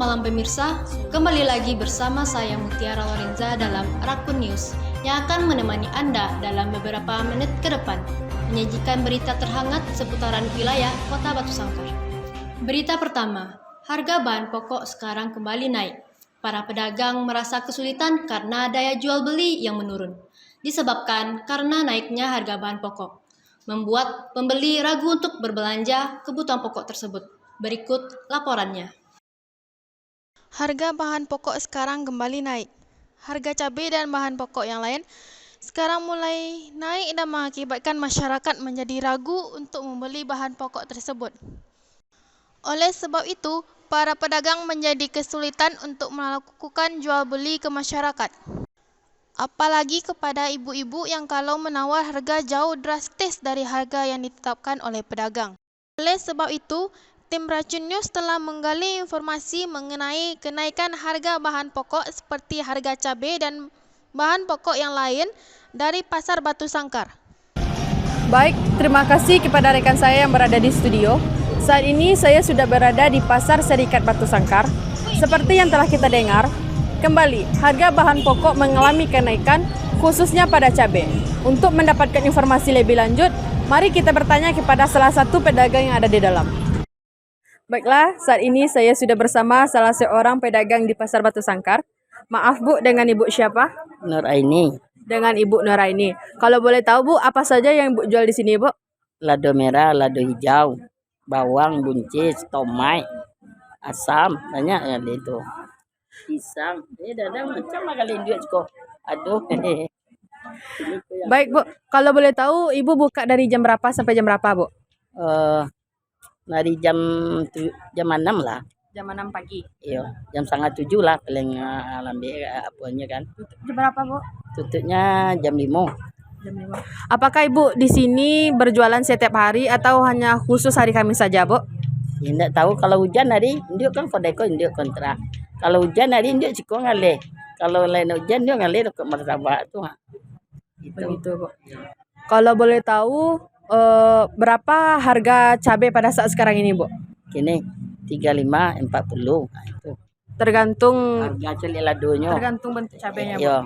malam pemirsa, kembali lagi bersama saya Mutiara Lorenza dalam Rakun News yang akan menemani Anda dalam beberapa menit ke depan, menyajikan berita terhangat seputaran wilayah Kota Batu Sangkar. Berita pertama, harga bahan pokok sekarang kembali naik. Para pedagang merasa kesulitan karena daya jual beli yang menurun, disebabkan karena naiknya harga bahan pokok, membuat pembeli ragu untuk berbelanja kebutuhan pokok tersebut. Berikut laporannya. Harga bahan pokok sekarang kembali naik. Harga cabai dan bahan pokok yang lain sekarang mulai naik dan mengakibatkan masyarakat menjadi ragu untuk membeli bahan pokok tersebut. Oleh sebab itu, para pedagang menjadi kesulitan untuk melakukan jual beli ke masyarakat. Apalagi kepada ibu-ibu yang kalau menawar harga jauh drastis dari harga yang ditetapkan oleh pedagang. Oleh sebab itu, tim Racun News telah menggali informasi mengenai kenaikan harga bahan pokok seperti harga cabai dan bahan pokok yang lain dari Pasar Batu Sangkar. Baik, terima kasih kepada rekan saya yang berada di studio. Saat ini saya sudah berada di Pasar Serikat Batu Sangkar. Seperti yang telah kita dengar, kembali harga bahan pokok mengalami kenaikan khususnya pada cabai. Untuk mendapatkan informasi lebih lanjut, mari kita bertanya kepada salah satu pedagang yang ada di dalam. Baiklah, saat ini saya sudah bersama salah seorang pedagang di Pasar Batu Sangkar. Maaf Bu, dengan Ibu siapa? Nuraini, Dengan Ibu Nuraini. Kalau boleh tahu Bu, apa saja yang Ibu jual di sini Bu? lado merah, lado hijau, bawang, buncis, tomat, asam, banyak ya itu. Pisang, dadang macam kali dia kok. Aduh. Baik Bu, kalau boleh tahu Ibu buka dari jam berapa sampai jam berapa Bu? Dari jam 6 lah. Jam 6 pagi. Iya, jam setengah 7 lah paling lambe apanya kan. Jam berapa Bu? Tutupnya jam 5. Jam 5. Apakah Ibu di sini berjualan setiap hari atau hanya khusus hari Kamis saja Bu? Ya, enggak tahu kalau hujan hari, dia kan kodeko dia kontra. Kalau hujan hari dia ciko ngale. Kalau lain hujan dia ngale ke martabak tuh. Gitu. Begitu Bu. Kalau boleh tahu berapa harga cabai pada saat sekarang ini Bu? Kini 35 40. Nah, itu. Tergantung Harga celi ladonya. tergantung bentuk cabainya Bu. Iya.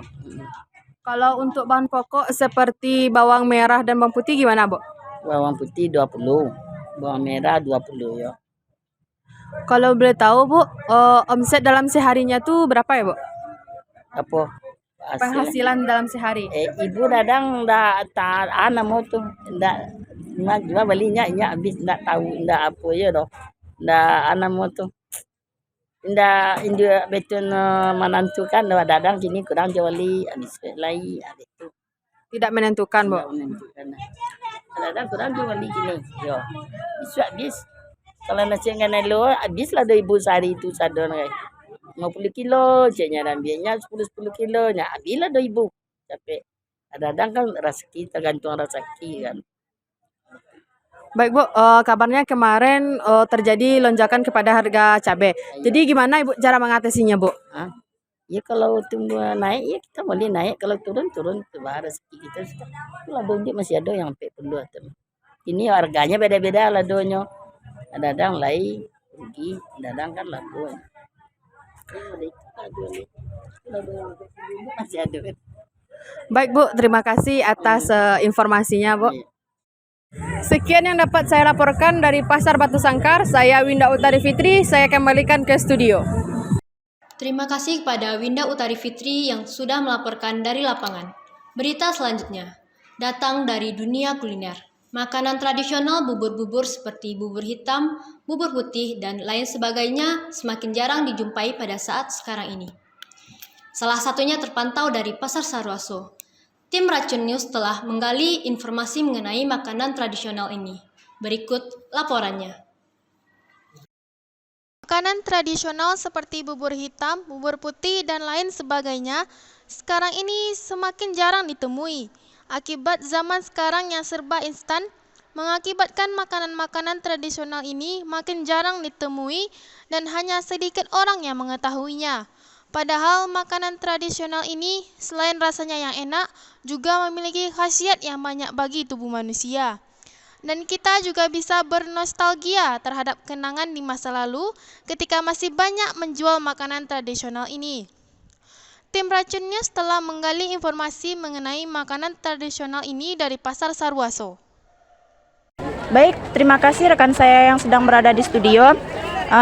Kalau untuk bahan pokok seperti bawang merah dan bawang putih gimana Bu? Bawang putih 20, bawang merah 20 ya. Kalau boleh tahu Bu, omset dalam seharinya tuh berapa ya Bu? Apa? Hasil. Penghasilan dalam sehari. Ibu dadang dah tak mau tuh ndak jual belinya habis ndak tahu ndak apa ya doh. Ndak mau tuh. Ndak india betul menentukan dah dadang kini kurang juali habis lagi itu. Tidak menentukan Bu. Ndak menentukan. Dadang kurang juali kini. Yo. Isu habis. Kalau nasi dengan lo habis lah 2,000 sehari itu sadon kayak 50 kilo, ceknya dan biayanya 10 kilo, nya habis lah 2,000. Capek. Kadang-kadang kan rezeki tergantung rezeki kan. Baik Bu, kabarnya kemarin terjadi lonjakan kepada harga cabai. Jadi gimana Ibu cara mengatasinya Bu? Ya kalau tunggu naik ya kita boleh naik, kalau turun coba rezeki kita. Lado masih ada yang 40 atau. Ini harganya beda-beda ladonya. Kadang-kadang lain rugi, kadang kan laku. Masih ada. Baik Bu, terima kasih atas informasinya Bu. Sekian yang dapat saya laporkan dari Pasar Batu Sangkar. Saya Winda Utari Fitri, saya kembalikan ke studio. Terima kasih kepada Winda Utari Fitri yang sudah melaporkan dari lapangan. Berita selanjutnya, datang dari dunia kuliner. Makanan tradisional bubur-bubur seperti bubur hitam, bubur putih, dan lain sebagainya semakin jarang dijumpai pada saat sekarang ini. Salah satunya terpantau dari Pasar Sarwaso. Tim Racun News telah menggali informasi mengenai makanan tradisional ini. Berikut laporannya. Makanan tradisional seperti bubur hitam, bubur putih, dan lain sebagainya sekarang ini semakin jarang ditemui. Akibat zaman sekarang yang serba instan, mengakibatkan makanan-makanan tradisional ini makin jarang ditemui dan hanya sedikit orang yang mengetahuinya. Padahal makanan tradisional ini selain rasanya yang enak, juga memiliki khasiat yang banyak bagi tubuh manusia. Dan kita juga bisa bernostalgia terhadap kenangan di masa lalu ketika masih banyak menjual makanan tradisional ini. Tim Racun News telah menggali informasi mengenai makanan tradisional ini dari Pasar Sarwaso. Baik, terima kasih rekan saya yang sedang berada di studio.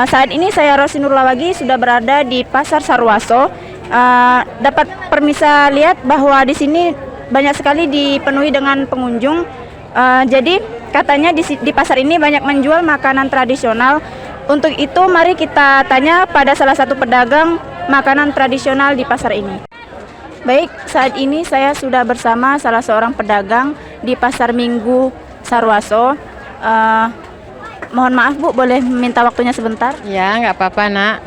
Saat ini saya Rosi Nurlawagi sudah berada di Pasar Sarwaso. Dapat permisa lihat bahwa di sini banyak sekali dipenuhi dengan pengunjung. Jadi katanya di pasar ini banyak menjual makanan tradisional. Untuk itu mari kita tanya pada salah satu pedagang makanan tradisional di pasar ini. Baik, saat ini saya sudah bersama salah seorang pedagang di Pasar Minggu Sarwaso. Mohon maaf Bu, boleh minta waktunya sebentar? Ya, nggak apa-apa nak.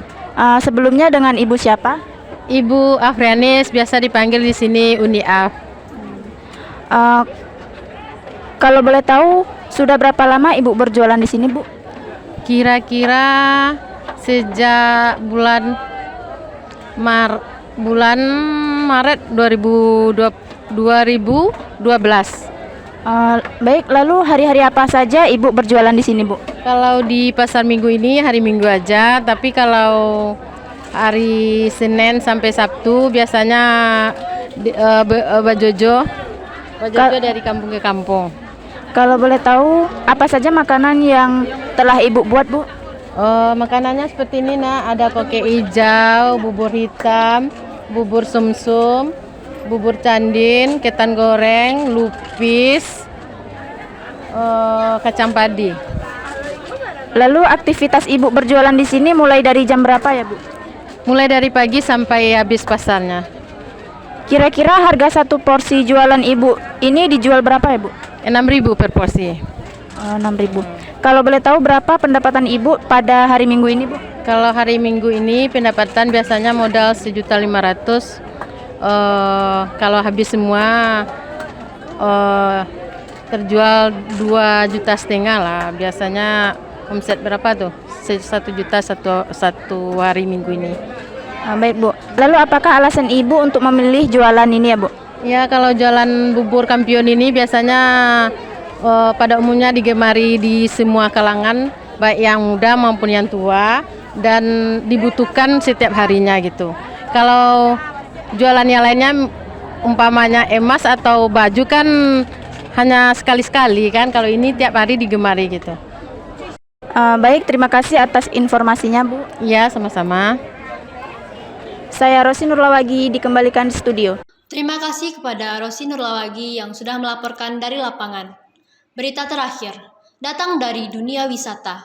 Sebelumnya dengan Ibu siapa? Ibu Afrianis, biasa dipanggil di sini Uni Af. Kalau boleh tahu, sudah berapa lama Ibu berjualan di sini Bu? Kira-kira sejak bulan Maret 2012. Baik, lalu hari-hari apa saja Ibu berjualan di sini Bu? Kalau di pasar Minggu ini hari Minggu aja, tapi kalau hari Senin sampai Sabtu biasanya bajojo dari kampung ke kampung. Kalau boleh tahu, apa saja makanan yang telah Ibu buat Bu? Makanannya seperti ini nak, ada koke hijau, bubur hitam, bubur sumsum, bubur candin, ketan goreng, lupis, kacang padi. Lalu aktivitas Ibu berjualan di sini mulai dari jam berapa ya Bu? Mulai dari pagi sampai habis pasarnya. Kira-kira harga satu porsi jualan Ibu ini dijual berapa ya Bu? 6.000 per porsi. 6.000. Kalau boleh tahu berapa pendapatan Ibu pada hari Minggu ini Bu? Kalau hari Minggu ini pendapatan biasanya modal 1.500.000. Kalau habis semua terjual 2,5 juta lah. Biasanya omset berapa tuh? 1 juta satu hari Minggu ini. Baik Bu. Lalu apakah alasan Ibu untuk memilih jualan ini ya Bu? Ya, kalau jualan bubur kampion ini biasanya pada umumnya digemari di semua kalangan, baik yang muda maupun yang tua, dan dibutuhkan setiap harinya gitu. Kalau jualan yang lainnya umpamanya emas atau baju kan hanya sekali-sekali kan, kalau ini tiap hari digemari gitu. Baik, terima kasih atas informasinya Bu. Ya, sama-sama. Saya Rosi Nurlawagi, dikembalikan di studio. Terima kasih kepada Rosi Nurlawagi yang sudah melaporkan dari lapangan. Berita terakhir, datang dari dunia wisata.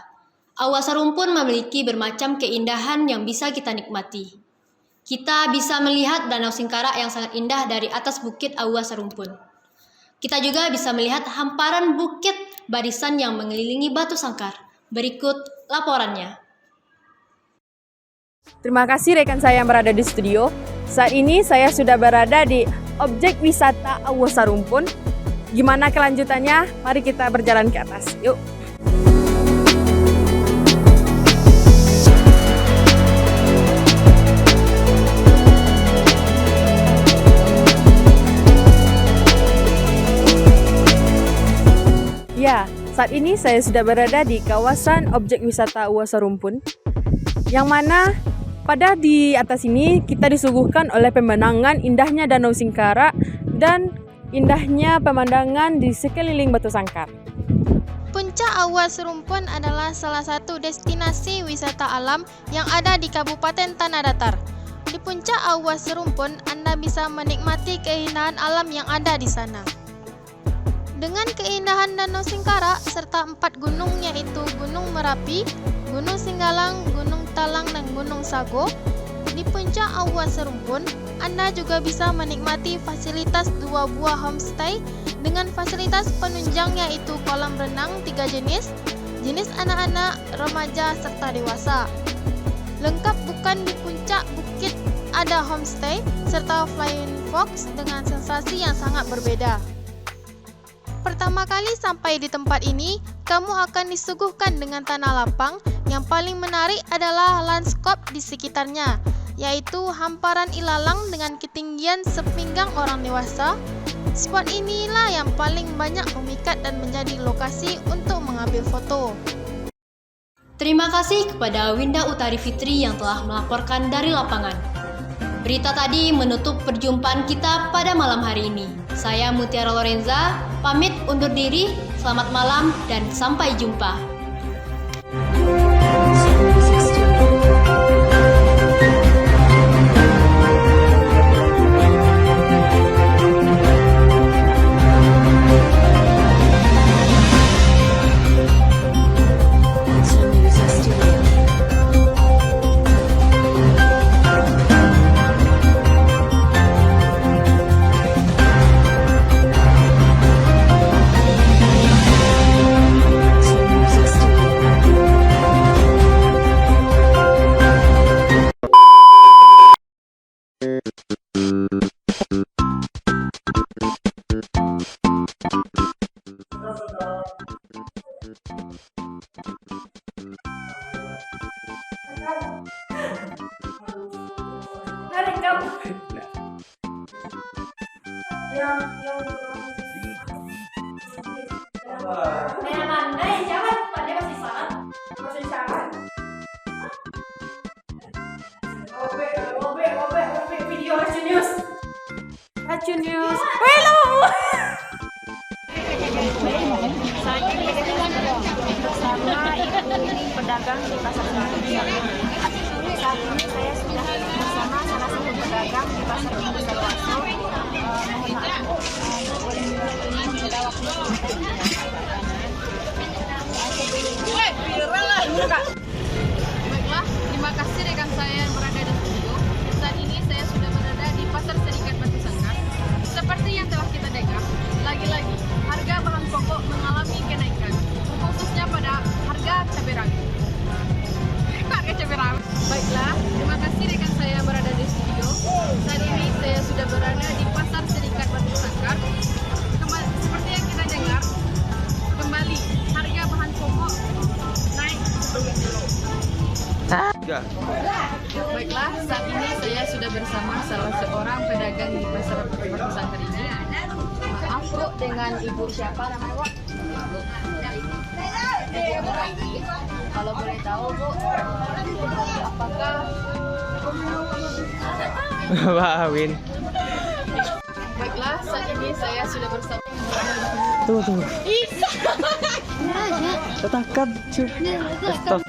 Awa Sarumpun memiliki bermacam keindahan yang bisa kita nikmati. Kita bisa melihat Danau Singkarak yang sangat indah dari atas bukit Awa Sarumpun. Kita juga bisa melihat hamparan bukit barisan yang mengelilingi Batu Sangkar. Berikut laporannya. Terima kasih rekan saya yang berada di studio. Saat ini saya sudah berada di objek wisata Awa Sarumpun. Gimana kelanjutannya? Mari kita berjalan ke atas. Yuk. Ya, saat ini saya sudah berada di kawasan objek wisata Awa Sarumpun, yang mana pada di atas ini kita disuguhkan oleh pemandangan indahnya Danau Singkarak dan indahnya pemandangan di sekeliling Batu Sangkar. Puncak Awa Sarumpun adalah salah satu destinasi wisata alam yang ada di Kabupaten Tanah Datar. Di puncak Awa Sarumpun, Anda bisa menikmati keindahan alam yang ada di sana. Dengan keindahan Danau Singkarak serta 4 gunung yaitu Gunung Merapi, Gunung Singgalang, Gunung Talang, dan Gunung Sago, di puncak Awa Sarumpun, Anda juga bisa menikmati fasilitas 2 buah homestay dengan fasilitas penunjang yaitu kolam renang 3 jenis anak-anak, remaja, serta dewasa. Lengkap bukan di puncak bukit ada homestay serta flying fox dengan sensasi yang sangat berbeda. Pertama kali sampai di tempat ini, kamu akan disuguhkan dengan tanah lapang. Yang paling menarik adalah lanskap di sekitarnya, yaitu hamparan ilalang dengan ketinggian sepinggang orang dewasa, Spot inilah yang paling banyak memikat dan menjadi lokasi untuk mengambil foto. Terima kasih kepada Winda Utari Fitri yang telah melaporkan dari lapangan. Berita tadi menutup perjumpaan kita pada malam hari ini. Saya Mutiara Lorenza, pamit undur diri, selamat malam dan sampai jumpa. Pedagang di pasar Sarwaso. Saat ini saya sudah bersama salah satu pedagang di pasar Sarwaso. Baiklah, terima kasih rekan saya yang berada di studio. Saat ini saya sudah berada di Pasar Serikat Batu Sangkar. Seperti yang telah kita dengar, lagi-lagi harga bahan pokok mengalami kenaikan, khususnya pada harga cabai rawit. Baiklah, terima kasih rekan saya yang berada di studio. Saat ini saya sudah berada di Pasar Serikat Batu Sangkar. Seperti yang kita dengar, kembali harga bahan pokok naik seperti kilo. Baiklah, saat ini saya sudah bersama salah seorang pedagang di Pasar Batu Sangkar ini. Maaf Bu, dengan Ibu siapa namanya Bu? Kalau boleh tahu Bu, apakah Pak Awin. baiklah, saat ini saya sudah bersama. Tunggu. Takap cuy. Stop.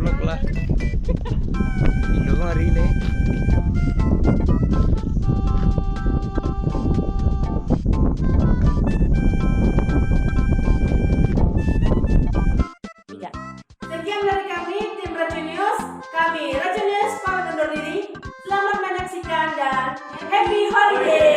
Vlog lah. Indo hari ini. Sekian dari kami, tim Racun News. Kami Racun News pamit undur diri. Selamat menyaksikan dan happy holiday.